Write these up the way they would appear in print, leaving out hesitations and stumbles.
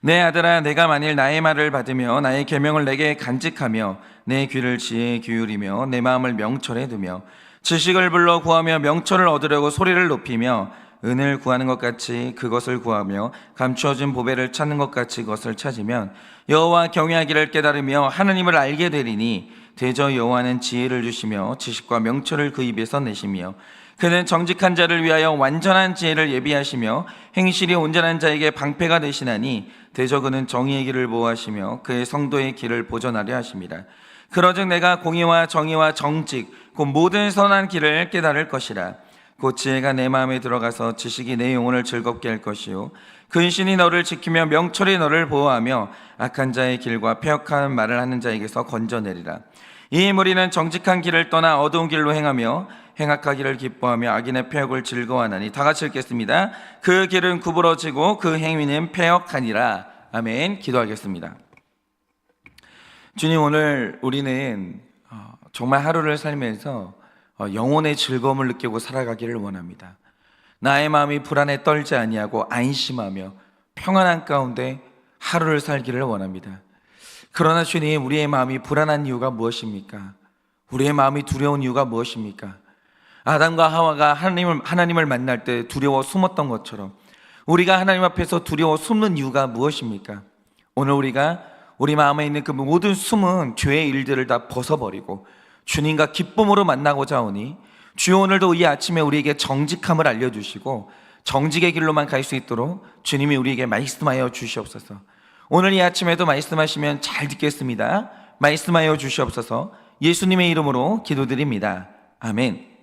내 아들아, 내가 만일 나의 말을 받으며 나의 계명을 내게 간직하며 내 귀를 지혜에 기울이며 내 마음을 명철에 두며 지식을 불러 구하며 명철을 얻으려고 소리를 높이며 은을 구하는 것 같이 그것을 구하며 감추어진 보배를 찾는 것 같이 그것을 찾으면 여호와 경외하기를 깨달으며 하나님을 알게 되리니 대저 여호와는 지혜를 주시며 지식과 명철을 그 입에서 내시며 그는 정직한 자를 위하여 완전한 지혜를 예비하시며 행실이 온전한 자에게 방패가 되시나니 대저 그는 정의의 길을 보호하시며 그의 성도의 길을 보전하려 하심이라. 그러즉 내가 공의와 정의와 정직 곧 모든 선한 길을 깨달을 것이라. 곧 지혜가 내 마음에 들어가서 지식이 내 영혼을 즐겁게 할 것이요 근신이 너를 지키며 명철이 너를 보호하며 악한 자의 길과 패역한 말을 하는 자에게서 건져내리라. 이 무리는 정직한 길을 떠나 어두운 길로 행하며 행악하기를 기뻐하며 악인의 패역을 즐거워하나니. 다 같이 읽겠습니다. 그 길은 구부러지고 그 행위는 패역하니라. 아멘. 기도하겠습니다. 주님, 오늘 우리는 정말 하루를 살면서 영혼의 즐거움을 느끼고 살아가기를 원합니다. 나의 마음이 불안에 떨지 아니하고 안심하며 평안한 가운데 하루를 살기를 원합니다. 그러나 주님, 우리의 마음이 불안한 이유가 무엇입니까? 우리의 마음이 두려운 이유가 무엇입니까? 아담과 하와가 하나님을 만날 때 두려워 숨었던 것처럼 우리가 하나님 앞에서 두려워 숨는 이유가 무엇입니까? 오늘 우리가 우리 마음에 있는 그 모든 숨은 죄의 일들을 다 벗어버리고 주님과 기쁨으로 만나고자 하오니 주여, 오늘도 이 아침에 우리에게 정직함을 알려주시고 정직의 길로만 갈 수 있도록 주님이 우리에게 말씀하여 주시옵소서. 오늘 이 아침에도 말씀하시면 잘 듣겠습니다. 말씀하여 주시옵소서. 예수님의 이름으로 기도드립니다. 아멘.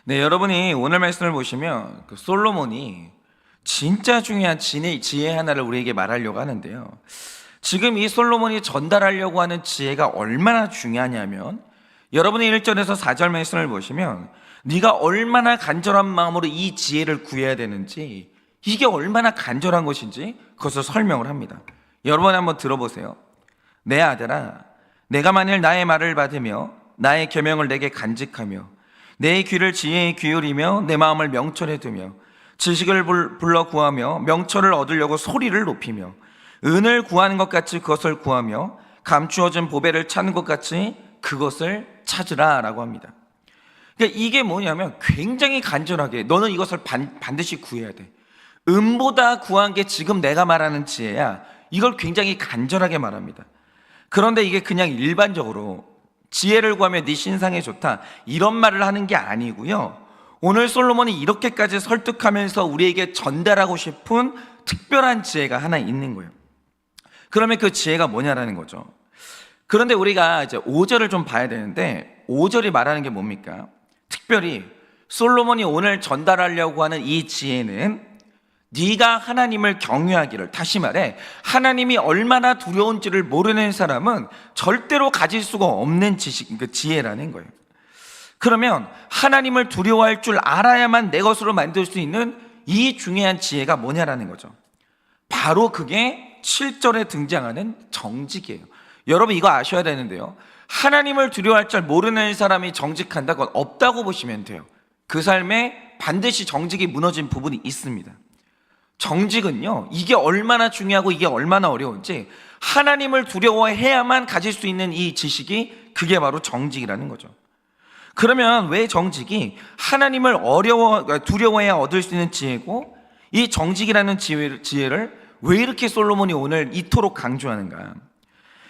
네, 여러분이 오늘 말씀을 보시면 솔로몬이 진짜 중요한 지혜 하나를 우리에게 말하려고 하는데요, 지금 이 솔로몬이 전달하려고 하는 지혜가 얼마나 중요하냐면, 여러분이 1절에서 4절 말씀을 보시면 네가 얼마나 간절한 마음으로 이 지혜를 구해야 되는지, 이게 얼마나 간절한 것인지 그것을 설명을 합니다. 여러분 한번 들어보세요. 내 아들아, 내가 만일 나의 말을 받으며 나의 계명을 내게 간직하며 내 귀를 지혜에 기울이며 내 마음을 명철에 두며 지식을 불러 구하며 명철을 얻으려고 소리를 높이며 은을 구하는 것 같이 그것을 구하며 감추어진 보배를 찾는 것 같이 그것을 찾으라 라고 합니다. 그러니까 이게 뭐냐면 굉장히 간절하게 너는 이것을 반드시 구해야 돼. 은보다 구한 게 지금 내가 말하는 지혜야. 이걸 굉장히 간절하게 말합니다. 그런데 이게 그냥 일반적으로 지혜를 구하며 네 신상에 좋다 이런 말을 하는 게 아니고요, 오늘 솔로몬이 이렇게까지 설득하면서 우리에게 전달하고 싶은 특별한 지혜가 하나 있는 거예요. 그러면 그 지혜가 뭐냐라는 거죠. 그런데 우리가 이제 5절을 좀 봐야 되는데, 5절이 말하는 게 뭡니까? 특별히 솔로몬이 오늘 전달하려고 하는 이 지혜는 네가 하나님을 경외하기를, 다시 말해 하나님이 얼마나 두려운지를 모르는 사람은 절대로 가질 수가 없는 지식, 그 지혜라는 거예요. 그러면 하나님을 두려워할 줄 알아야만 내 것으로 만들 수 있는 이 중요한 지혜가 뭐냐라는 거죠. 바로 그게 7절에 등장하는 정직이에요. 여러분 이거 아셔야 되는데요, 하나님을 두려워할 줄 모르는 사람이 정직한다, 그건 없다고 보시면 돼요. 그 삶에 반드시 정직이 무너진 부분이 있습니다. 정직은요, 이게 얼마나 중요하고 이게 얼마나 어려운지 하나님을 두려워해야만 가질 수 있는 이 지식이, 그게 바로 정직이라는 거죠. 그러면 왜 정직이 하나님을 두려워해야 얻을 수 있는 지혜고, 이 정직이라는 지혜를 왜 이렇게 솔로몬이 오늘 이토록 강조하는가?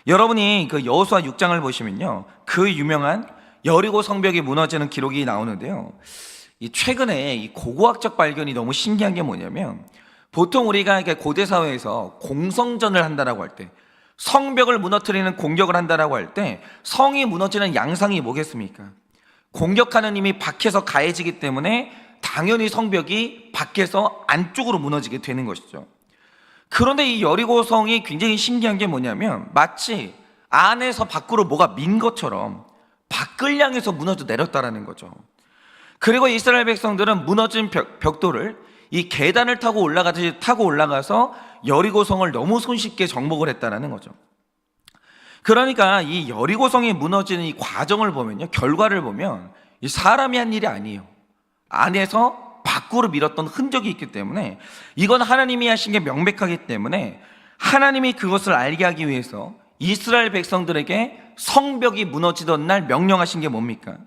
여러분이 그 여호수아 6장을 보시면요, 그 유명한 여리고 성벽이 무너지는 기록이 나오는데요, 최근에 이 고고학적 발견이 너무 신기한 게 뭐냐면, 보통 우리가 고대 사회에서 공성전을 한다라고 할 때, 성벽을 무너뜨리는 공격을 한다라고 할 때 성이 무너지는 양상이 뭐겠습니까? 공격하는 힘이 밖에서 가해지기 때문에 당연히 성벽이 밖에서 안쪽으로 무너지게 되는 것이죠. 그런데 이 여리고성이 굉장히 신기한 게 뭐냐면, 마치 안에서 밖으로 뭐가 민 것처럼 밖을 향해서 무너져 내렸다라는 거죠. 그리고 이스라엘 백성들은 무너진 벽돌을 이 계단을 타고 올라가서 여리고성을 너무 손쉽게 정복을 했다라는 거죠. 그러니까 이 여리고성이 무너지는 이 과정을 보면요, 결과를 보면 이 사람이 한 일이 아니에요. 안에서 밖으로 밀었던 흔적이 있기 때문에 이건 하나님이 하신 게 명백하기 때문에 하나님이 그것을 알게 하기 위해서 이스라엘 백성들에게 성벽이 무너지던 날 명령하신 게 뭡니까?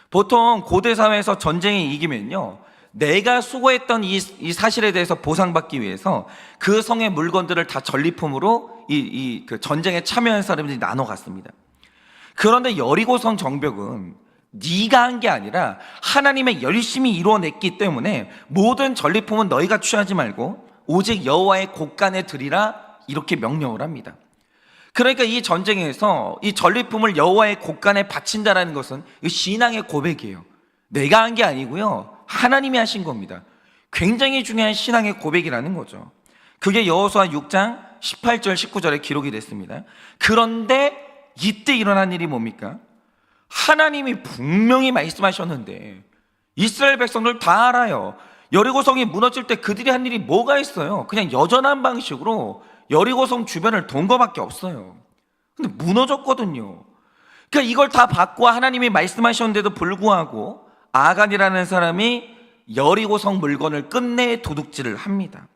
보통 고대 사회에서 전쟁에 이기면요, 내가 수고했던 이 사실에 대해서 보상받기 위해서 그 성의 물건들을 다 전리품으로 그 전쟁에 참여한 사람들이 나눠 갔습니다. 그런데 여리고성 정벽은 네가 한 게 아니라 하나님의 열심히 이루어냈기 때문에 모든 전리품은 너희가 취하지 말고 오직 여호와의 곳간에 드리라, 이렇게 명령을 합니다. 그러니까 이 전쟁에서 이 전리품을 여호와의 곳간에 바친다라는 것은 신앙의 고백이에요. 내가 한 게 아니고요, 하나님이 하신 겁니다. 굉장히 중요한 신앙의 고백이라는 거죠. 그게 여호수아 6장 18절 19절에 기록이 됐습니다. 그런데 이때 일어난 일이 뭡니까? 하나님이 분명히 말씀하셨는데 이스라엘 백성들 다 알아요. 여리고성이 무너질 때 그들이 한 일이 뭐가 있어요? 그냥 여전한 방식으로 여리고성 주변을 돈 거밖에 없어요. 근데 무너졌거든요. 그러니까 이걸 다 받고 하나님이 말씀하셨는데도 불구하고 아간이라는 사람이 여리고성 물건을 끝내 도둑질을 합니다.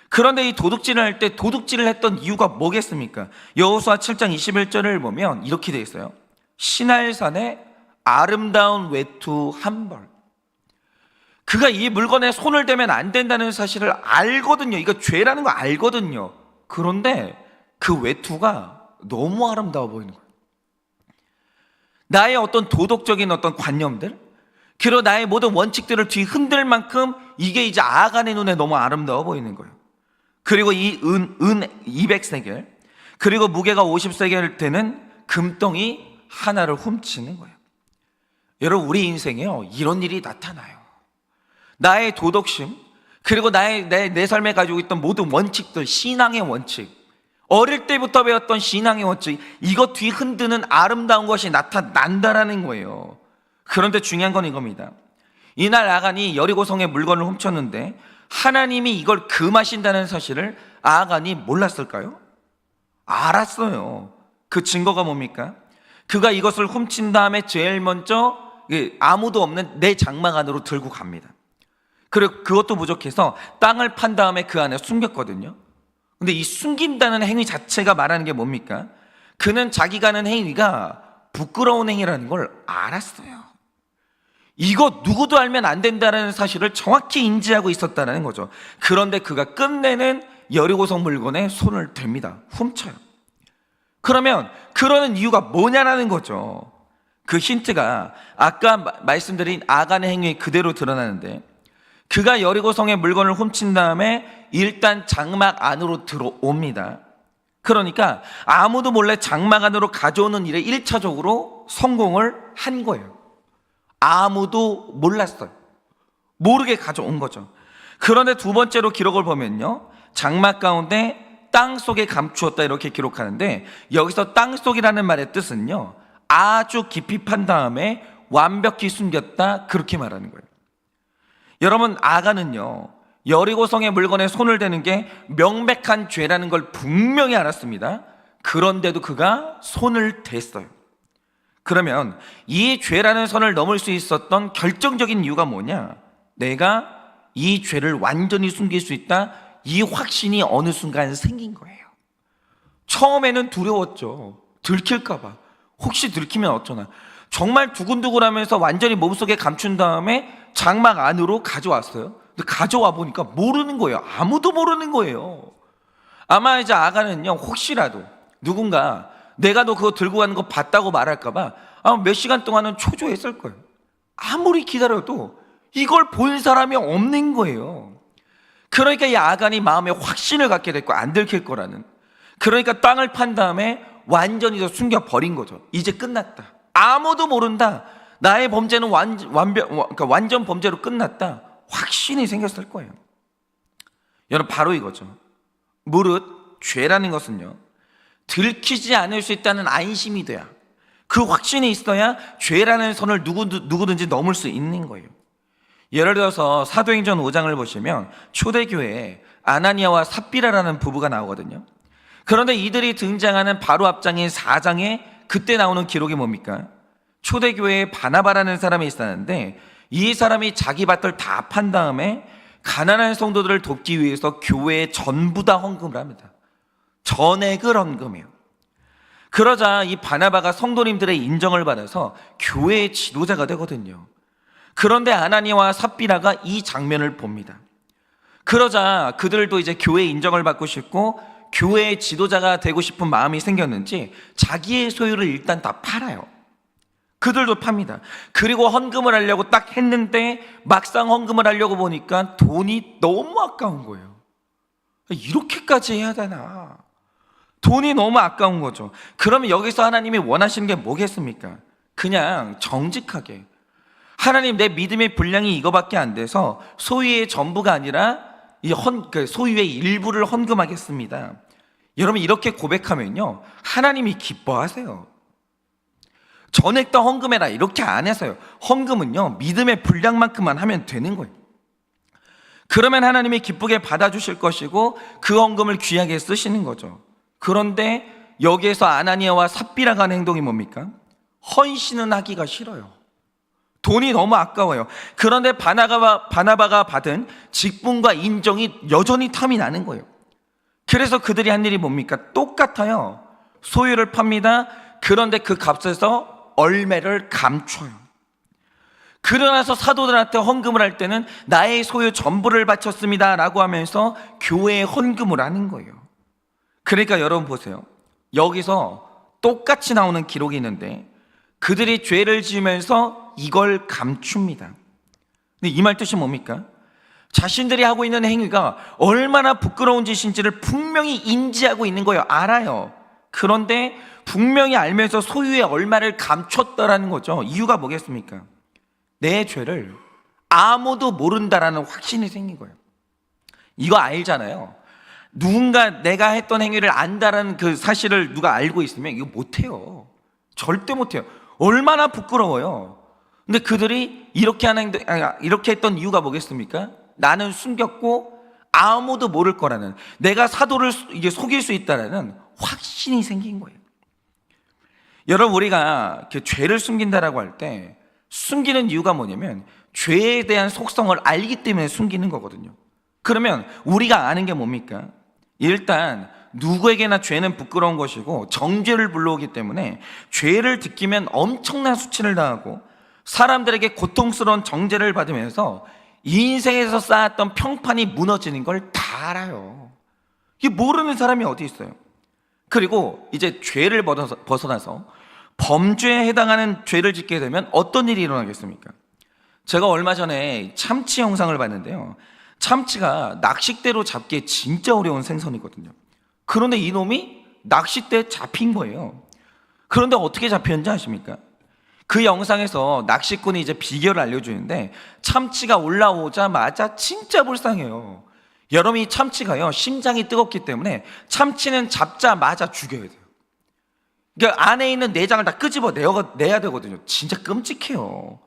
그런데 이 도둑질을 할 때 도둑질을 했던 이유가 뭐겠습니까? 여호수아 7장 21절을 보면 이렇게 되어 있어요. 시날산의 아름다운 외투 한 벌. 그가 이 물건에 손을 대면 안 된다는 사실을 알거든요. 이거 죄라는 거 알거든요. 그런데 그 외투가 너무 아름다워 보이는 거예요. 나의 어떤 도덕적인 어떤 관념들, 그리고 나의 모든 원칙들을 뒤흔들 만큼 이게 이제 아간의 눈에 너무 아름다워 보이는 거예요. 그리고 이 은 200세겔, 그리고 무게가 50세겔 되는 금덩이 하나를 훔치는 거예요. 여러분, 우리 인생에요, 이런 일이 나타나요. 나의 도덕심, 그리고 내 삶에 가지고 있던 모든 원칙들, 신앙의 원칙, 어릴 때부터 배웠던 신앙의 원칙, 이것 뒤흔드는 아름다운 것이 나타난다라는 거예요. 그런데 중요한 건 이겁니다. 이날 아간이 여리고성의 물건을 훔쳤는데 하나님이 이걸 금하신다는 사실을 아간이 몰랐을까요? 알았어요. 그 증거가 뭡니까? 그가 이것을 훔친 다음에 제일 먼저 아무도 없는 내 장막 안으로 들고 갑니다. 그리고 그것도 부족해서 땅을 판 다음에 그 안에 숨겼거든요. 근데 이 숨긴다는 행위 자체가 말하는 게 뭡니까? 그는 자기가 하는 행위가 부끄러운 행위라는 걸 알았어요. 이거 누구도 알면 안 된다는 사실을 정확히 인지하고 있었다는 거죠. 그런데 그가 끝내는 여리고성 물건에 손을 댑니다. 훔쳐요. 그러면 그러는 이유가 뭐냐라는 거죠. 그 힌트가 아까 말씀드린 아간의 행위에 그대로 드러나는데, 그가 여리고성의 물건을 훔친 다음에 일단 장막 안으로 들어옵니다. 그러니까 아무도 몰래 장막 안으로 가져오는 일에 1차적으로 성공을 한 거예요. 아무도 몰랐어요. 모르게 가져온 거죠. 그런데 두 번째로 기록을 보면요, 장막 가운데 땅 속에 감추었다, 이렇게 기록하는데, 여기서 땅 속이라는 말의 뜻은요, 아주 깊이 판 다음에 완벽히 숨겼다, 그렇게 말하는 거예요. 여러분, 아간은요, 여리고성의 물건에 손을 대는 게 명백한 죄라는 걸 분명히 알았습니다. 그런데도 그가 손을 댔어요. 그러면 이 죄라는 선을 넘을 수 있었던 결정적인 이유가 뭐냐? 내가 이 죄를 완전히 숨길 수 있다, 이 확신이 어느 순간 생긴 거예요. 처음에는 두려웠죠. 들킬까봐. 혹시 들키면 어쩌나. 정말 두근두근하면서 완전히 몸속에 감춘 다음에 장막 안으로 가져왔어요. 근데 가져와 보니까 모르는 거예요. 아무도 모르는 거예요. 아마 이제 아간은요, 혹시라도 누군가 내가 너 그거 들고 가는 거 봤다고 말할까봐 아마 몇 시간 동안은 초조했을 거예요. 아무리 기다려도 이걸 본 사람이 없는 거예요. 그러니까 이 아간이 마음에 확신을 갖게 됐고, 안 들킬 거라는. 그러니까 땅을 판 다음에 완전히 숨겨버린 거죠. 이제 끝났다. 아무도 모른다. 나의 범죄는 완전 범죄로 끝났다. 확신이 생겼을 거예요. 여러분, 바로 이거죠. 무릇 죄라는 것은요, 들키지 않을 수 있다는 안심이 돼야, 그 확신이 있어야 죄라는 선을 누구든지 넘을 수 있는 거예요. 예를 들어서 사도행전 5장을 보시면 초대교회에 아나니아와 삽비라라는 부부가 나오거든요. 그런데 이들이 등장하는 바로 앞장인 4장에 그때 나오는 기록이 뭡니까? 초대교회에 바나바라는 사람이 있었는데 이 사람이 자기 밭을 다 판 다음에 가난한 성도들을 돕기 위해서 교회에 전부 다 헌금을 합니다. 전액을 헌금해요. 그러자 이 바나바가 성도님들의 인정을 받아서 교회의 지도자가 되거든요. 그런데 아나니아와 삽비라가 이 장면을 봅니다. 그러자 그들도 이제 교회의 인정을 받고 싶고 교회의 지도자가 되고 싶은 마음이 생겼는지 자기의 소유를 일단 다 팔아요. 그들도 팝니다. 그리고 헌금을 하려고 딱 했는데 막상 헌금을 하려고 보니까 돈이 너무 아까운 거예요. 이렇게까지 해야 되나? 돈이 너무 아까운 거죠. 그러면 여기서 하나님이 원하시는 게 뭐겠습니까? 그냥 정직하게, 하나님, 내 믿음의 분량이 이거밖에 안 돼서 소유의 전부가 아니라 소유의 일부를 헌금하겠습니다. 여러분, 이렇게 고백하면요, 하나님이 기뻐하세요. 전액 다 헌금해라 이렇게 안 해서요. 헌금은요, 믿음의 분량만큼만 하면 되는 거예요. 그러면 하나님이 기쁘게 받아주실 것이고 그 헌금을 귀하게 쓰시는 거죠. 그런데 여기에서 아나니아와 삽비라가 하는 행동이 뭡니까? 헌신은 하기가 싫어요. 돈이 너무 아까워요. 그런데 바나바가 받은 직분과 인정이 여전히 탐이 나는 거예요. 그래서 그들이 한 일이 뭡니까? 똑같아요. 소유를 팝니다. 그런데 그 값에서 얼매를 감춰요. 그러나서 사도들한테 헌금을 할 때는 나의 소유 전부를 바쳤습니다 라고 하면서 교회에 헌금을 하는 거예요. 그러니까 여러분 보세요. 여기서 똑같이 나오는 기록이 있는데 그들이 죄를 지으면서 이걸 감춥니다. 근데 이 말 뜻이 뭡니까? 자신들이 하고 있는 행위가 얼마나 부끄러운 짓인지를 분명히 인지하고 있는 거예요. 알아요. 그런데 분명히 알면서 소유의 얼마를 감췄다라는 거죠. 이유가 뭐겠습니까? 내 죄를 아무도 모른다라는 확신이 생긴 거예요. 이거 알잖아요. 누군가 내가 했던 행위를 안다라는 그 사실을 누가 알고 있으면 이거 못해요. 절대 못해요. 얼마나 부끄러워요. 근데 그들이 이렇게 이렇게 했던 이유가 뭐겠습니까? 나는 숨겼고 아무도 모를 거라는, 내가 사도를 이게 속일 수 있다라는 확신이 생긴 거예요. 여러분, 우리가 이렇게 죄를 숨긴다라고 할 때 숨기는 이유가 뭐냐면 죄에 대한 속성을 알기 때문에 숨기는 거거든요. 그러면 우리가 아는 게 뭡니까? 일단 누구에게나 죄는 부끄러운 것이고 정죄를 불러오기 때문에 죄를 듣기면 엄청난 수치를 당하고 사람들에게 고통스러운 정죄를 받으면서 인생에서 쌓았던 평판이 무너지는 걸 다 알아요. 이게 모르는 사람이 어디 있어요? 그리고 이제 죄를 벗어나서 범죄에 해당하는 죄를 짓게 되면 어떤 일이 일어나겠습니까? 제가 얼마 전에 참치 영상을 봤는데요. 참치가 낚싯대로 잡기에 진짜 어려운 생선이거든요. 그런데 이놈이 낚싯대에 잡힌 거예요. 그런데 어떻게 잡혔는지 아십니까? 그 영상에서 낚시꾼이 이제 비결을 알려주는데 참치가 올라오자마자 진짜 불쌍해요. 여러분, 이 참치가요, 심장이 뜨겁기 때문에 참치는 잡자마자 죽여야 돼요. 그러니까 안에 있는 내장을 다 끄집어 내야 되거든요. 진짜 끔찍해요.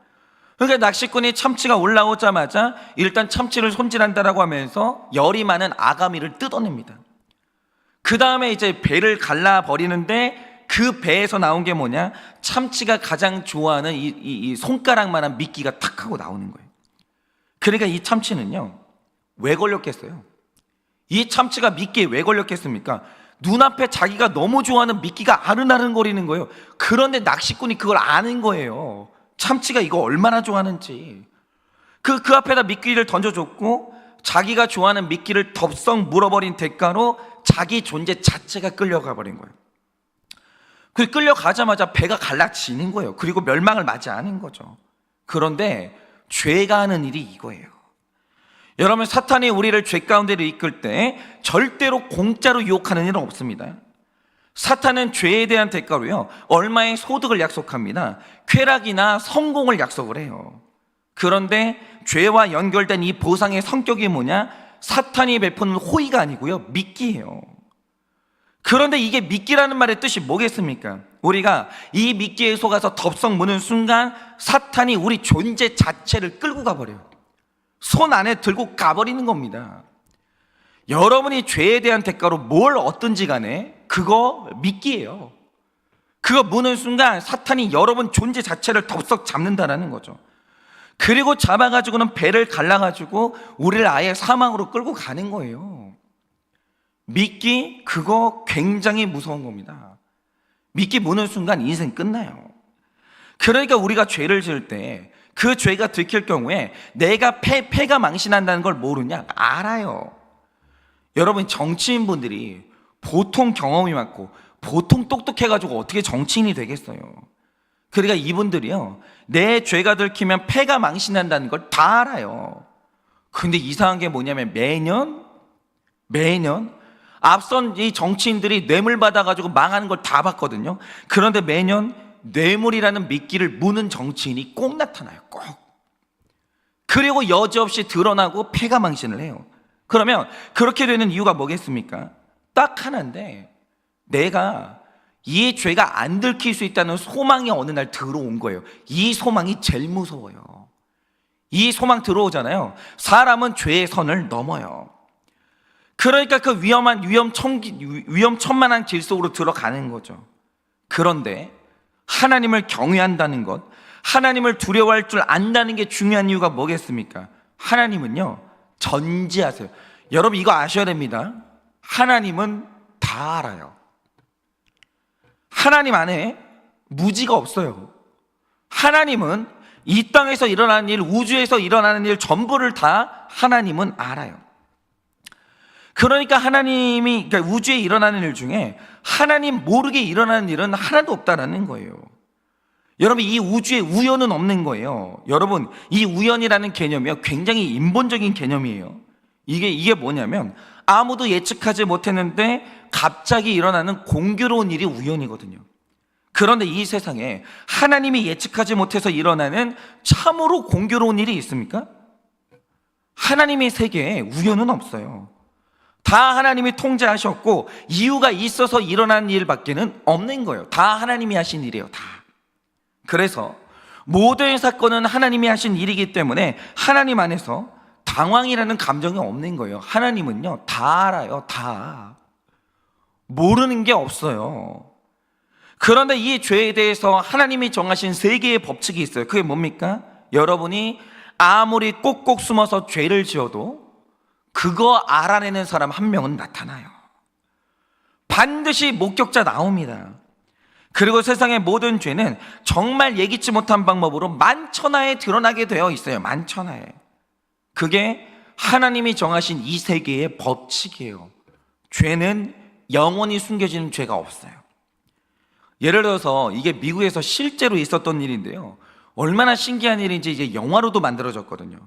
그러니까 낚시꾼이 참치가 올라오자마자 일단 참치를 손질한다라고 하면서 열이 많은 아가미를 뜯어냅니다. 그 다음에 이제 배를 갈라버리는데 그 배에서 나온 게 뭐냐? 참치가 가장 좋아하는 이 손가락만한 미끼가 탁 하고 나오는 거예요. 그러니까 이 참치는요, 왜 걸렸겠어요? 이 참치가 미끼에 왜 걸렸겠습니까? 눈앞에 자기가 너무 좋아하는 미끼가 아른아른거리는 거예요. 그런데 낚시꾼이 그걸 아는 거예요. 참치가 이거 얼마나 좋아하는지. 그 앞에다 미끼를 던져줬고 자기가 좋아하는 미끼를 덥석 물어버린 대가로 자기 존재 자체가 끌려가 버린 거예요. 그 끌려가자마자 배가 갈라지는 거예요. 그리고 멸망을 맞이하는 거죠. 그런데 죄가 하는 일이 이거예요. 여러분, 사탄이 우리를 죄 가운데로 이끌 때 절대로 공짜로 유혹하는 일은 없습니다. 사탄은 죄에 대한 대가로요, 얼마의 소득을 약속합니다. 쾌락이나 성공을 약속을 해요. 그런데 죄와 연결된 이 보상의 성격이 뭐냐? 사탄이 베푸는 호의가 아니고요, 미끼예요. 그런데 이게 미끼라는 말의 뜻이 뭐겠습니까? 우리가 이 미끼에 속아서 덥석 무는 순간 사탄이 우리 존재 자체를 끌고 가버려요. 손 안에 들고 가버리는 겁니다. 여러분이 죄에 대한 대가로 뭘 얻든지 간에 그거 미끼예요. 그거 무는 순간 사탄이 여러분 존재 자체를 덥석 잡는다라는 거죠. 그리고 잡아가지고는 배를 갈라가지고 우리를 아예 사망으로 끌고 가는 거예요. 미끼, 그거 굉장히 무서운 겁니다. 미끼 무는 순간 인생 끝나요. 그러니까 우리가 죄를 지을 때 그 죄가 들킬 경우에 내가 패가 망신한다는 걸 모르냐? 알아요. 여러분, 정치인분들이 보통 경험이 많고 보통 똑똑해가지고 어떻게 정치인이 되겠어요? 그러니까 이분들이요, 내 죄가 들키면 패가 망신한다는 걸 다 알아요. 근데 이상한 게 뭐냐면 매년 앞선 이 정치인들이 뇌물 받아가지고 망하는 걸 다 봤거든요. 그런데 매년 뇌물이라는 미끼를 무는 정치인이 꼭 나타나요. 꼭. 그리고 여지없이 드러나고 패가 망신을 해요. 그러면 그렇게 되는 이유가 뭐겠습니까? 딱 하나인데, 내가 이 죄가 안 들킬 수 있다는 소망이 어느 날 들어온 거예요. 이 소망이 제일 무서워요. 이 소망 들어오잖아요. 사람은 죄의 선을 넘어요. 그러니까 그 위험천만한 길 속으로 들어가는 거죠. 그런데 하나님을 경외한다는 것, 하나님을 두려워할 줄 안다는 게 중요한 이유가 뭐겠습니까? 하나님은요, 전지하세요. 여러분, 이거 아셔야 됩니다. 하나님은 다 알아요. 하나님 안에 무지가 없어요. 하나님은 이 땅에서 일어나는 일, 우주에서 일어나는 일 전부를 다 하나님은 알아요. 그러니까 그러니까 우주에 일어나는 일 중에 하나님 모르게 일어나는 일은 하나도 없다라는 거예요. 여러분, 이 우주에 우연은 없는 거예요. 여러분, 이 우연이라는 개념이요, 굉장히 인본적인 개념이에요. 이게 뭐냐면 아무도 예측하지 못했는데 갑자기 일어나는 공교로운 일이 우연이거든요. 그런데 이 세상에 하나님이 예측하지 못해서 일어나는 참으로 공교로운 일이 있습니까? 하나님의 세계에 우연은 없어요. 다 하나님이 통제하셨고 이유가 있어서 일어나는 일밖에는 없는 거예요. 다 하나님이 하신 일이에요. 다. 그래서 모든 사건은 하나님이 하신 일이기 때문에 하나님 안에서 당황이라는 감정이 없는 거예요. 하나님은요, 다 알아요. 다. 모르는 게 없어요. 그런데 이 죄에 대해서 하나님이 정하신 세 개의 법칙이 있어요. 그게 뭡니까? 여러분이 아무리 꼭꼭 숨어서 죄를 지어도 그거 알아내는 사람 한 명은 나타나요. 반드시 목격자 나옵니다. 그리고 세상의 모든 죄는 정말 예기치 못한 방법으로 만천하에 드러나게 되어 있어요. 만천하에. 그게 하나님이 정하신 이 세계의 법칙이에요. 죄는 영원히 숨겨지는 죄가 없어요. 예를 들어서 이게 미국에서 실제로 있었던 일인데요, 얼마나 신기한 일인지 이제 영화로도 만들어졌거든요.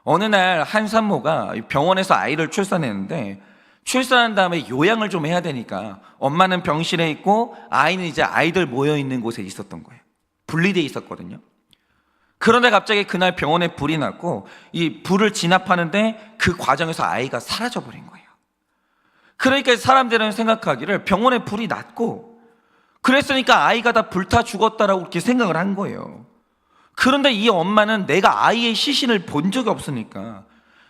어느 날 한 산모가 병원에서 아이를 출산했는데, 출산한 다음에 요양을 좀 해야 되니까 엄마는 병실에 있고 아이는 이제 아이들 모여있는 곳에 있었던 거예요. 분리되어 있었거든요. 그런데 갑자기 그날 병원에 불이 났고 이 불을 진압하는데 그 과정에서 아이가 사라져버린 거예요. 그러니까 사람들은 생각하기를 병원에 불이 났고 그랬으니까 아이가 다 불타 죽었다라고 그렇게 생각을 한 거예요. 그런데 이 엄마는 내가 아이의 시신을 본 적이 없으니까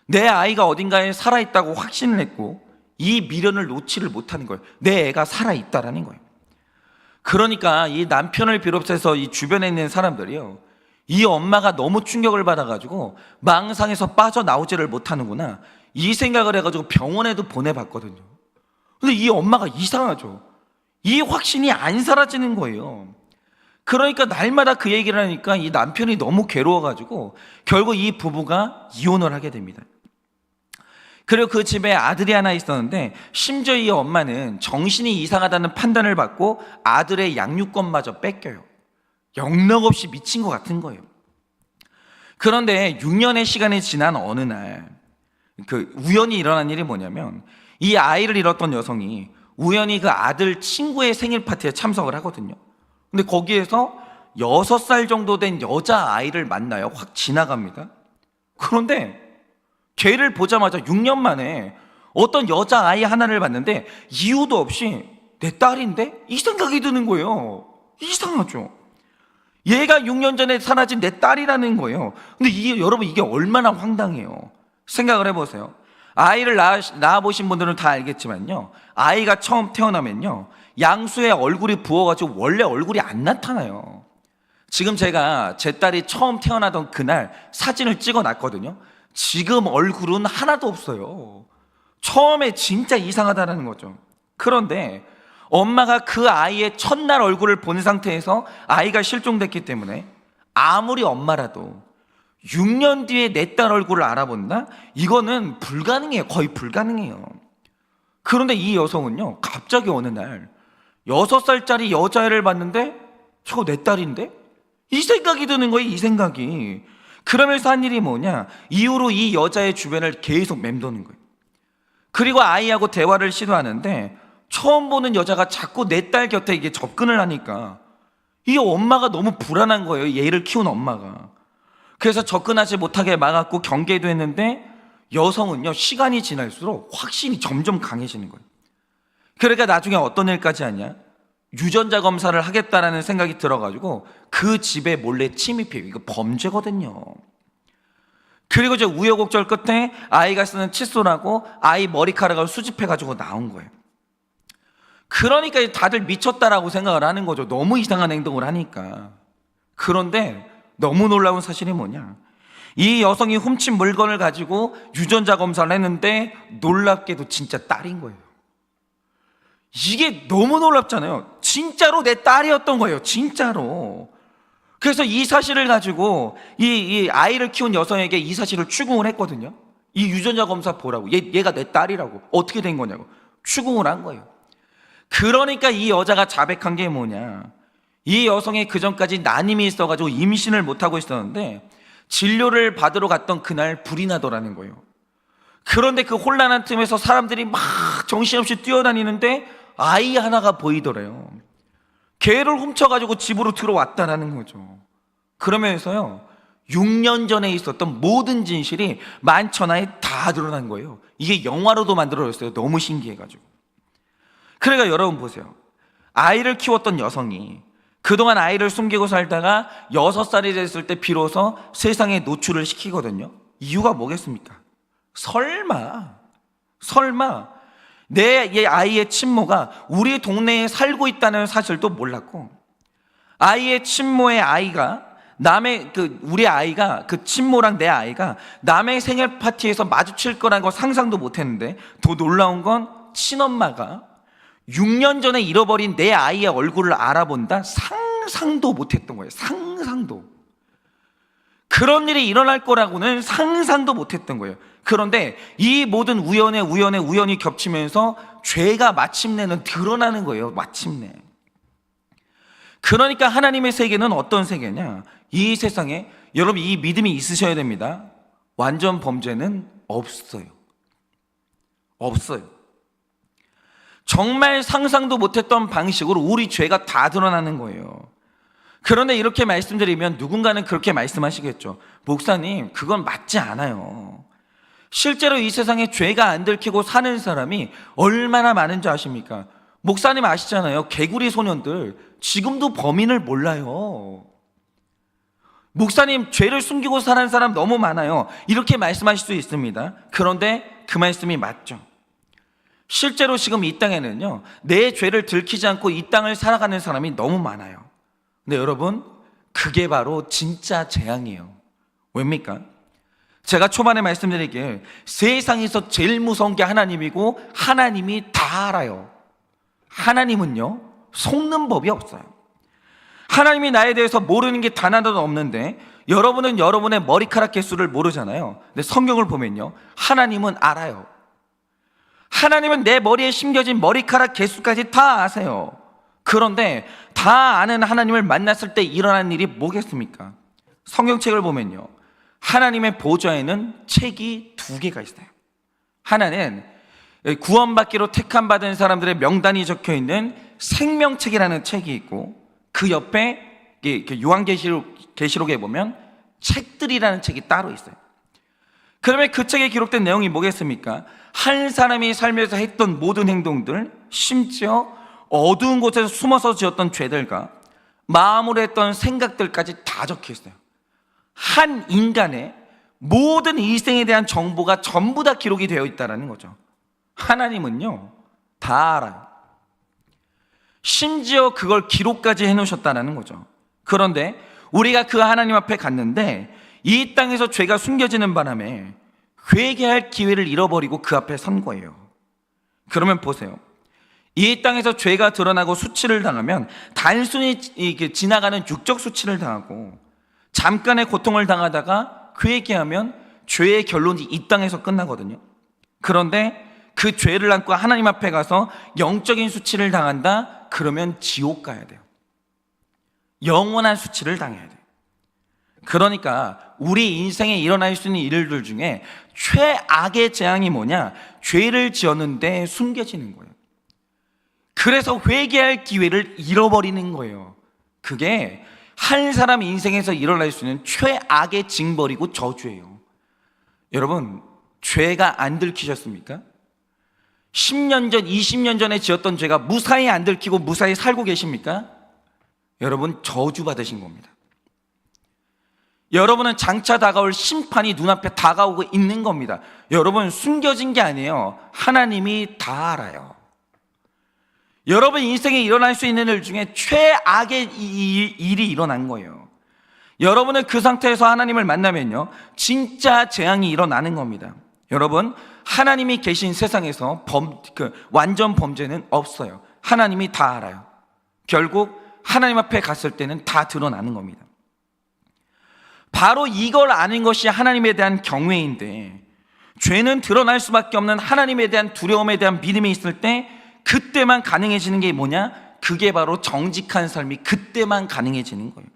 내 아이가 어딘가에 살아있다고 확신을 했고 이 미련을 놓지를 못하는 거예요. 내 애가 살아있다라는 거예요. 그러니까 이 남편을 비롯해서 이 주변에 있는 사람들이요, 이 엄마가 너무 충격을 받아가지고 망상에서 빠져나오지를 못하는구나, 이 생각을 해가지고 병원에도 보내봤거든요. 근데 이 엄마가 이상하죠. 이 확신이 안 사라지는 거예요. 그러니까 날마다 그 얘기를 하니까 이 남편이 너무 괴로워가지고 결국 이 부부가 이혼을 하게 됩니다. 그리고 그 집에 아들이 하나 있었는데 심지어 이 엄마는 정신이 이상하다는 판단을 받고 아들의 양육권마저 뺏겨요. 영락없이 미친 것 같은 거예요. 그런데 6년의 시간이 지난 어느 날 그 우연히 일어난 일이 뭐냐면, 이 아이를 잃었던 여성이 우연히 그 아들 친구의 생일 파티에 참석을 하거든요. 근데 거기에서 6살 정도 된 여자아이를 만나요. 확 지나갑니다. 그런데 걔를 보자마자 6년 만에 어떤 여자아이 하나를 봤는데 이유도 없이 내 딸인데? 이 생각이 드는 거예요. 이상하죠. 얘가 6년 전에 사라진 내 딸이라는 거예요. 근데 여러분, 이게 얼마나 황당해요. 생각을 해보세요. 아이를 낳아보신 분들은 다 알겠지만요, 아이가 처음 태어나면요 양수에 얼굴이 부어가지고 원래 얼굴이 안 나타나요. 지금 제가 제 딸이 처음 태어나던 그날 사진을 찍어 놨거든요. 지금 얼굴은 하나도 없어요. 처음에 진짜 이상하다는 거죠. 그런데 엄마가 그 아이의 첫날 얼굴을 본 상태에서 아이가 실종됐기 때문에 아무리 엄마라도 6년 뒤에 내 딸 얼굴을 알아본다? 이거는 불가능해요. 거의 불가능해요. 그런데 이 여성은요, 갑자기 어느 날 6살짜리 여자애를 봤는데 저거 내 딸인데? 이 생각이 드는 거예요. 이 생각이. 그러면서 한 일이 뭐냐, 이후로 이 여자의 주변을 계속 맴도는 거예요. 그리고 아이하고 대화를 시도하는데 처음 보는 여자가 자꾸 내 딸 곁에 이게 접근을 하니까 이 엄마가 너무 불안한 거예요. 얘를 키운 엄마가. 그래서 접근하지 못하게 막았고 경계도 했는데 여성은요, 시간이 지날수록 확신이 점점 강해지는 거예요. 그러니까 나중에 어떤 일까지 하냐, 유전자 검사를 하겠다라는 생각이 들어가지고 그 집에 몰래 침입해요. 이거 범죄거든요. 그리고 이제 우여곡절 끝에 아이가 쓰는 칫솔하고 아이 머리카락을 수집해가지고 나온 거예요. 그러니까 다들 미쳤다라고 생각을 하는 거죠. 너무 이상한 행동을 하니까. 그런데 너무 놀라운 사실이 뭐냐, 이 여성이 훔친 물건을 가지고 유전자 검사를 했는데 놀랍게도 진짜 딸인 거예요. 이게 너무 놀랍잖아요. 진짜로 내 딸이었던 거예요. 진짜로. 그래서 이 사실을 가지고 이 아이를 키운 여성에게 이 사실을 추궁을 했거든요. 이 유전자 검사 보라고. 얘가 내 딸이라고. 어떻게 된 거냐고 추궁을 한 거예요. 그러니까 이 여자가 자백한 게 뭐냐, 이 여성이 그전까지 난임이 있어가지고 임신을 못하고 있었는데 진료를 받으러 갔던 그날 불이 나더라는 거예요. 그런데 그 혼란한 틈에서 사람들이 막 정신없이 뛰어다니는데 아이 하나가 보이더래요. 걔를 훔쳐가지고 집으로 들어왔다라는 거죠. 그러면서요, 6년 전에 있었던 모든 진실이 만천하에 다 드러난 거예요. 이게 영화로도 만들어졌어요. 너무 신기해가지고. 그러니까 여러분 보세요. 아이를 키웠던 여성이 그동안 아이를 숨기고 살다가 6살이 됐을 때 비로소 세상에 노출을 시키거든요. 이유가 뭐겠습니까? 설마 내 아이의 친모가 우리 동네에 살고 있다는 사실도 몰랐고, 아이의 친모의 아이가 우리 아이가, 그 친모랑 내 아이가 남의 생일 파티에서 마주칠 거라는 거 상상도 못했는데, 더 놀라운 건 친엄마가 6년 전에 잃어버린 내 아이의 얼굴을 알아본다? 상상도 못했던 거예요. 상상도. 그런 일이 일어날 거라고는 상상도 못했던 거예요. 그런데 이 모든 우연이 겹치면서 죄가 마침내는 드러나는 거예요. 마침내. 그러니까 하나님의 세계는 어떤 세계냐, 이 세상에 여러분 이 믿음이 있으셔야 됩니다. 완전 범죄는 없어요. 정말 상상도 못했던 방식으로 우리 죄가 다 드러나는 거예요. 그런데 이렇게 말씀드리면 누군가는 그렇게 말씀하시겠죠. 목사님, 그건 맞지 않아요. 실제로 이 세상에 죄가 안 들키고 사는 사람이 얼마나 많은 줄 아십니까? 목사님 아시잖아요. 개구리 소년들 지금도 범인을 몰라요. 목사님, 죄를 숨기고 사는 사람 너무 많아요. 이렇게 말씀하실 수 있습니다. 그런데 그 말씀이 맞죠. 실제로 지금 이 땅에는요, 내 죄를 들키지 않고 이 땅을 살아가는 사람이 너무 많아요. 근데 여러분, 그게 바로 진짜 재앙이에요. 왜입니까? 제가 초반에 말씀드리길, 세상에서 제일 무서운 게 하나님이고 하나님이 다 알아요. 하나님은요, 속는 법이 없어요. 하나님이 나에 대해서 모르는 게 단 하나도 없는데, 여러분은 여러분의 머리카락 개수를 모르잖아요. 근데 성경을 보면요, 하나님은 알아요. 하나님은 내 머리에 심겨진 머리카락 개수까지 다 아세요. 그런데 다 아는 하나님을 만났을 때 일어난 일이 뭐겠습니까? 성경책을 보면요, 하나님의 보좌에는 책이 2개가 있어요. 하나는 구원받기로 택함받은 사람들의 명단이 적혀있는 생명책이라는 책이 있고, 그 옆에 요한계시록에 보면 책들이라는 책이 따로 있어요. 그러면 그 책에 기록된 내용이 뭐겠습니까? 한 사람이 살면서 했던 모든 행동들, 심지어 어두운 곳에서 숨어서 지었던 죄들과 마음으로 했던 생각들까지 다 적혀 있어요. 한 인간의 모든 일생에 대한 정보가 전부 다 기록이 되어 있다는 거죠. 하나님은요, 다 알아요. 심지어 그걸 기록까지 해놓으셨다는 거죠. 그런데 우리가 그 하나님 앞에 갔는데 이 땅에서 죄가 숨겨지는 바람에 회개할 기회를 잃어버리고 그 앞에 선 거예요. 그러면 보세요. 이 땅에서 죄가 드러나고 수치를 당하면 단순히 지나가는 육적 수치를 당하고 잠깐의 고통을 당하다가 회개하면 죄의 결론이 이 땅에서 끝나거든요. 그런데 그 죄를 안고 하나님 앞에 가서 영적인 수치를 당한다? 그러면 지옥 가야 돼요. 영원한 수치를 당해야 돼요. 그러니까 우리 인생에 일어날 수 있는 일들 중에 최악의 재앙이 뭐냐? 죄를 지었는데 숨겨지는 거예요. 그래서 회개할 기회를 잃어버리는 거예요. 그게 한 사람 인생에서 일어날 수 있는 최악의 징벌이고 저주예요. 여러분, 죄가 안 들키셨습니까? 10년 전, 20년 전에 지었던 죄가 무사히 안 들키고 무사히 살고 계십니까? 여러분, 저주받으신 겁니다. 여러분은 장차 다가올 심판이 눈앞에 다가오고 있는 겁니다. 여러분, 숨겨진 게 아니에요. 하나님이 다 알아요. 여러분 인생에 일어날 수 있는 일 중에 최악의 일이 일어난 거예요. 여러분은 그 상태에서 하나님을 만나면요, 진짜 재앙이 일어나는 겁니다. 여러분, 하나님이 계신 세상에서 완전 범죄는 없어요. 하나님이 다 알아요. 결국 하나님 앞에 갔을 때는 다 드러나는 겁니다. 바로 이걸 아는 것이 하나님에 대한 경외인데, 죄는 드러날 수밖에 없는 하나님에 대한 두려움에 대한 믿음이 있을 때 그때만 가능해지는 게 뭐냐? 그게 바로 정직한 삶이 그때만 가능해지는 거예요.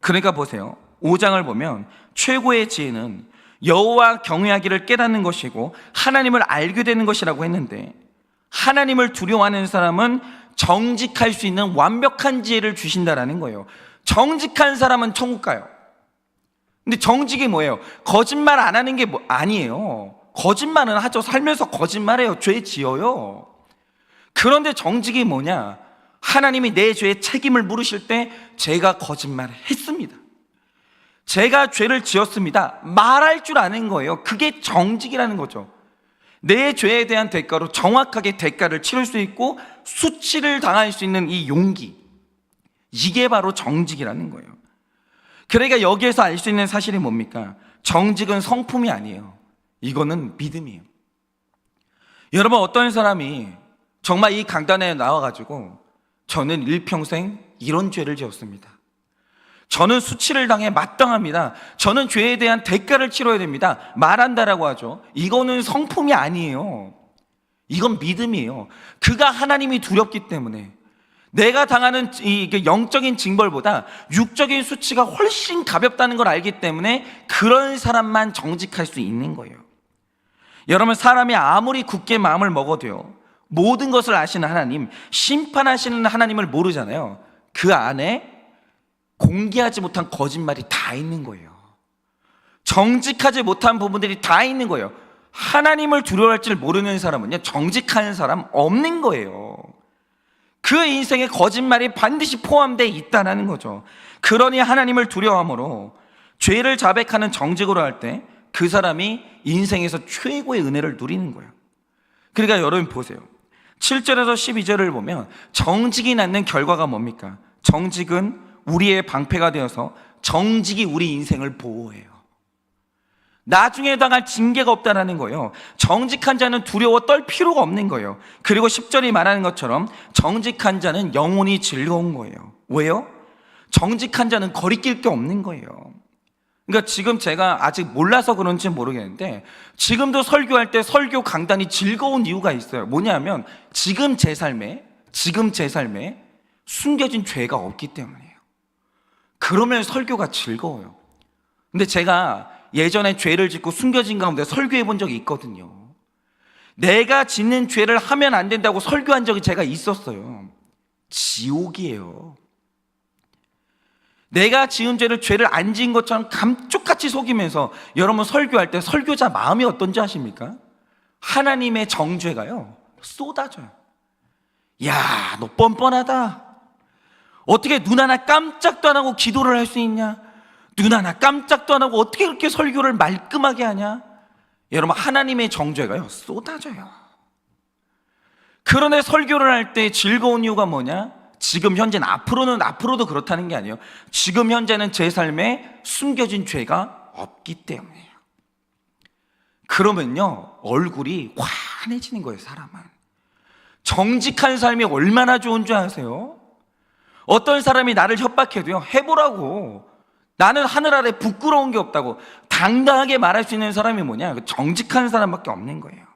그러니까 보세요. 5장을 보면 최고의 지혜는 여호와 경외하기를 깨닫는 것이고 하나님을 알게 되는 것이라고 했는데, 하나님을 두려워하는 사람은 정직할 수 있는 완벽한 지혜를 주신다라는 거예요. 정직한 사람은 천국 가요. 근데 정직이 뭐예요? 거짓말 안 하는 게 아니에요. 거짓말은 하죠. 살면서 거짓말해요. 죄 지어요. 그런데 정직이 뭐냐? 하나님이 내 죄의 책임을 물으실 때 제가 거짓말을 했습니다, 제가 죄를 지었습니다, 말할 줄 아는 거예요. 그게 정직이라는 거죠. 내 죄에 대한 대가로 정확하게 대가를 치를 수 있고 수치를 당할 수 있는 이 용기, 이게 바로 정직이라는 거예요. 그러니까 여기에서 알 수 있는 사실이 뭡니까? 정직은 성품이 아니에요. 이거는 믿음이에요. 여러분, 어떤 사람이 정말 이 강단에 나와가지고 저는 일평생 이런 죄를 지었습니다, 저는 수치를 당해 마땅합니다, 저는 죄에 대한 대가를 치러야 됩니다, 말한다라고 하죠. 이거는 성품이 아니에요. 이건 믿음이에요. 그가 하나님이 두렵기 때문에 내가 당하는 이 영적인 징벌보다 육적인 수치가 훨씬 가볍다는 걸 알기 때문에 그런 사람만 정직할 수 있는 거예요. 여러분, 사람이 아무리 굳게 마음을 먹어도요, 모든 것을 아시는 하나님, 심판하시는 하나님을 모르잖아요. 그 안에 공개하지 못한 거짓말이 다 있는 거예요. 정직하지 못한 부분들이 다 있는 거예요. 하나님을 두려워할 줄 모르는 사람은요, 정직한 사람 없는 거예요. 그 인생에 거짓말이 반드시 포함되어 있다는 거죠. 그러니 하나님을 두려워함으로 죄를 자백하는 정직으로 할 때 그 사람이 인생에서 최고의 은혜를 누리는 거예요. 그러니까 여러분 보세요. 7절에서 12절을 보면 정직이 낳는 결과가 뭡니까? 정직은 우리의 방패가 되어서 정직이 우리 인생을 보호해요. 나중에 당할 징계가 없다는 거예요. 정직한 자는 두려워 떨 필요가 없는 거예요. 그리고 10절이 말하는 것처럼 정직한 자는 영혼이 즐거운 거예요. 왜요? 정직한 자는 거리낄 게 없는 거예요. 그러니까 지금 제가 아직 몰라서 그런지 모르겠는데 지금도 설교할 때 설교 강단이 즐거운 이유가 있어요. 뭐냐면 지금 제 삶에 숨겨진 죄가 없기 때문이에요. 그러면 설교가 즐거워요. 근데 제가 예전에 죄를 짓고 숨겨진 가운데 설교해 본 적이 있거든요. 내가 짓는 죄를 하면 안 된다고 설교한 적이 제가 있었어요. 지옥이에요. 내가 지은 죄를 안 지은 것처럼 감쪽같이 속이면서 여러분 설교할 때 설교자 마음이 어떤지 아십니까? 하나님의 정죄가요 쏟아져요. 야, 너 뻔뻔하다. 어떻게 눈 하나 깜짝도 안 하고 기도를 할 수 있냐? 눈 하나 깜짝도 안 하고 어떻게 그렇게 설교를 말끔하게 하냐? 여러분, 하나님의 정죄가요 쏟아져요. 그런데 설교를 할 때 즐거운 이유가 뭐냐? 지금 현재는 앞으로도 그렇다는 게 아니에요. 지금 현재는 제 삶에 숨겨진 죄가 없기 때문이에요. 그러면요, 얼굴이 환해지는 거예요, 사람은. 정직한 삶이 얼마나 좋은 줄 아세요? 어떤 사람이 나를 협박해도요, 해보라고. 나는 하늘 아래 부끄러운 게 없다고 당당하게 말할 수 있는 사람이 뭐냐? 정직한 사람밖에 없는 거예요.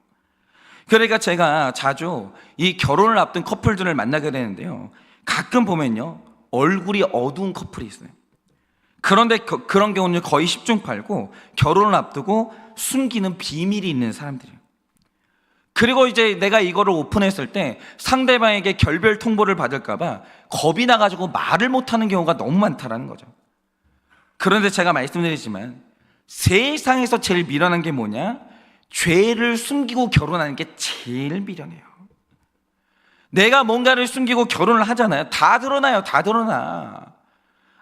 그러니까 제가 자주 이 결혼을 앞둔 커플들을 만나게 되는데요, 가끔 보면요, 얼굴이 어두운 커플이 있어요. 그런데 그런 경우는 거의 10중 8구 결혼을 앞두고 숨기는 비밀이 있는 사람들이에요. 그리고 이제 내가 이거를 오픈했을 때 상대방에게 결별 통보를 받을까봐 겁이 나가지고 말을 못하는 경우가 너무 많다라는 거죠. 그런데 제가 말씀드리지만 세상에서 제일 미련한 게 뭐냐? 죄를 숨기고 결혼하는 게 제일 미련해요. 내가 뭔가를 숨기고 결혼을 하잖아요. 다 드러나요. 다 드러나.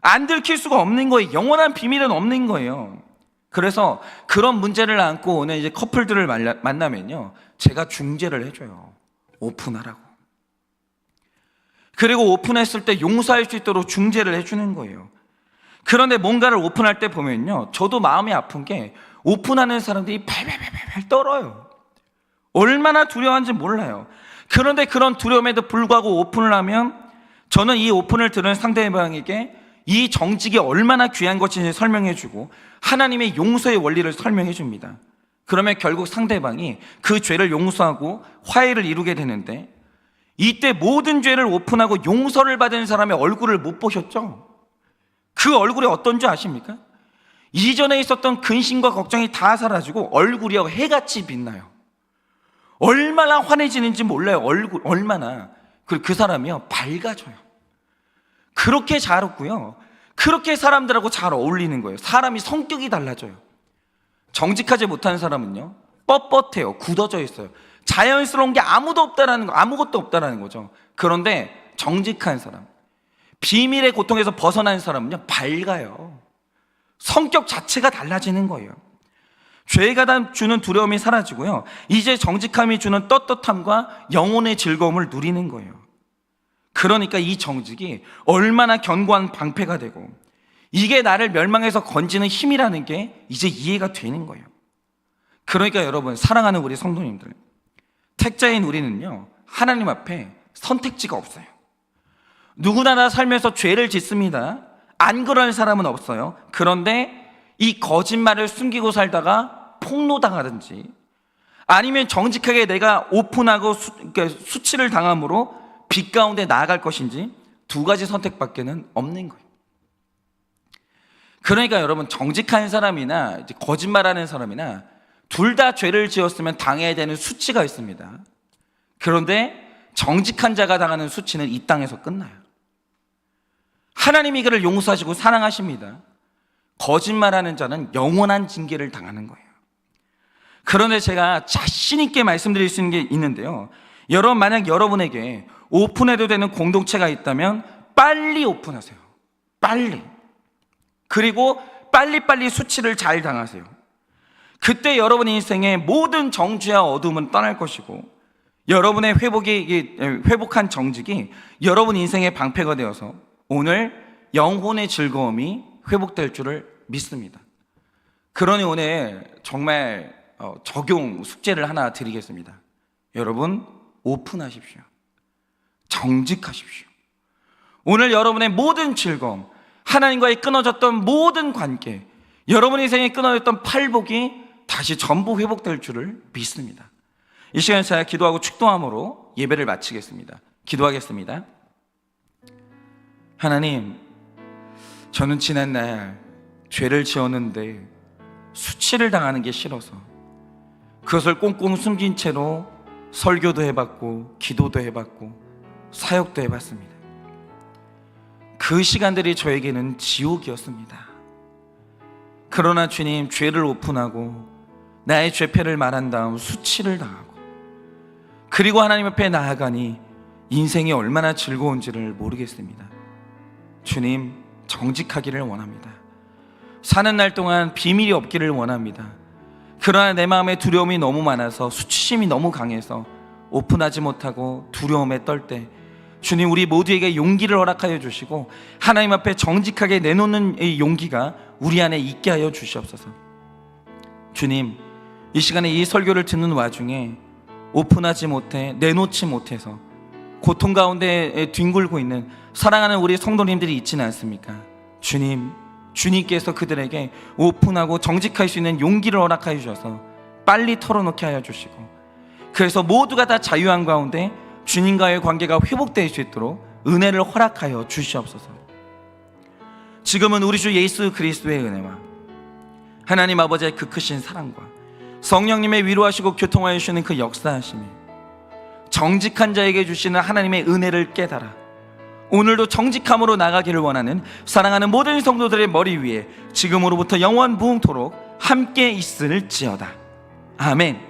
안 들킬 수가 없는 거예요. 영원한 비밀은 없는 거예요. 그래서 그런 문제를 안고 오는 이제 커플들을 만나면요, 제가 중재를 해줘요. 오픈하라고. 그리고 오픈했을 때 용서할 수 있도록 중재를 해주는 거예요. 그런데 뭔가를 오픈할 때 보면요, 저도 마음이 아픈 게 오픈하는 사람들이 팔팔팔팔 떨어요. 얼마나 두려워한지 몰라요. 그런데 그런 두려움에도 불구하고 오픈을 하면 저는 이 오픈을 들은 상대방에게 이 정직이 얼마나 귀한 것인지 설명해주고 하나님의 용서의 원리를 설명해줍니다. 그러면 결국 상대방이 그 죄를 용서하고 화해를 이루게 되는데, 이때 모든 죄를 오픈하고 용서를 받은 사람의 얼굴을 못 보셨죠? 그 얼굴이 어떤 줄 아십니까? 이전에 있었던 근심과 걱정이 다 사라지고 얼굴이 해같이 빛나요. 얼마나 환해지는지 몰라요. 얼굴 얼마나. 그리고 그 사람이요, 밝아져요. 그렇게 잘 웃고요, 그렇게 사람들하고 잘 어울리는 거예요. 사람이 성격이 달라져요. 정직하지 못한 사람은요, 뻣뻣해요. 굳어져 있어요. 자연스러운 게 아무것도 없다라는 거죠. 그런데 정직한 사람, 비밀의 고통에서 벗어난 사람은요, 밝아요. 성격 자체가 달라지는 거예요. 죄가 주는 두려움이 사라지고요, 이제 정직함이 주는 떳떳함과 영혼의 즐거움을 누리는 거예요. 그러니까 이 정직이 얼마나 견고한 방패가 되고 이게 나를 멸망에서 건지는 힘이라는 게 이제 이해가 되는 거예요. 그러니까 여러분, 사랑하는 우리 성도님들, 택자인 우리는요, 하나님 앞에 선택지가 없어요. 누구나 다 살면서 죄를 짓습니다. 안 그럴 사람은 없어요. 그런데 이 거짓말을 숨기고 살다가 폭로당하든지, 아니면 정직하게 내가 오픈하고 수치를 당함으로 빛 가운데 나아갈 것인지, 두 가지 선택밖에는 없는 거예요. 그러니까 여러분, 정직한 사람이나 이제 거짓말하는 사람이나 둘 다 죄를 지었으면 당해야 되는 수치가 있습니다. 그런데 정직한 자가 당하는 수치는 이 땅에서 끝나요. 하나님이 그를 용서하시고 사랑하십니다. 거짓말하는 자는 영원한 징계를 당하는 거예요. 그런데 제가 자신 있게 말씀드릴 수 있는 게 있는데요, 여러분, 만약 여러분에게 오픈해도 되는 공동체가 있다면 빨리 오픈하세요. 빨리. 그리고 빨리빨리 수치를 잘 당하세요. 그때 여러분 인생의 모든 정죄와 어둠은 떠날 것이고, 여러분의 회복한 정직이 여러분 인생의 방패가 되어서 오늘 영혼의 즐거움이 회복될 줄을 믿습니다. 그러니 오늘 정말 적용 숙제를 하나 드리겠습니다. 여러분, 오픈하십시오. 정직하십시오. 오늘 여러분의 모든 즐거움, 하나님과의 끊어졌던 모든 관계, 여러분 인생에 끊어졌던 팔복이 다시 전부 회복될 줄을 믿습니다. 이 시간에 제가 기도하고 축도함으로 예배를 마치겠습니다. 기도하겠습니다. 하나님, 저는 지난날 죄를 지었는데 수치를 당하는 게 싫어서 그것을 꽁꽁 숨긴 채로 설교도 해봤고 기도도 해봤고 사역도 해봤습니다. 그 시간들이 저에게는 지옥이었습니다. 그러나 주님, 죄를 오픈하고 나의 죄패를 말한 다음 수치를 당하고 그리고 하나님 앞에 나아가니 인생이 얼마나 즐거운지를 모르겠습니다. 주님, 정직하기를 원합니다. 사는 날 동안 비밀이 없기를 원합니다. 그러나 내 마음에 두려움이 너무 많아서, 수치심이 너무 강해서 오픈하지 못하고 두려움에 떨 때 주님, 우리 모두에게 용기를 허락하여 주시고 하나님 앞에 정직하게 내놓는 이 용기가 우리 안에 있게 하여 주시옵소서. 주님, 이 시간에 이 설교를 듣는 와중에 오픈하지 못해, 내놓지 못해서 고통 가운데 뒹굴고 있는 사랑하는 우리 성도님들이 있지는 않습니까? 주님, 주님께서 그들에게 오픈하고 정직할 수 있는 용기를 허락하여 주셔서 빨리 털어놓게 하여 주시고, 그래서 모두가 다 자유한 가운데 주님과의 관계가 회복될 수 있도록 은혜를 허락하여 주시옵소서. 지금은 우리 주 예수 그리스도의 은혜와 하나님 아버지의 그 크신 사랑과 성령님의 위로하시고 교통하여 주시는 그 역사하심이 정직한 자에게 주시는 하나님의 은혜를 깨달아 오늘도 정직함으로 나가기를 원하는 사랑하는 모든 성도들의 머리 위에 지금으로부터 영원 무궁토록 함께 있을지어다. 아멘.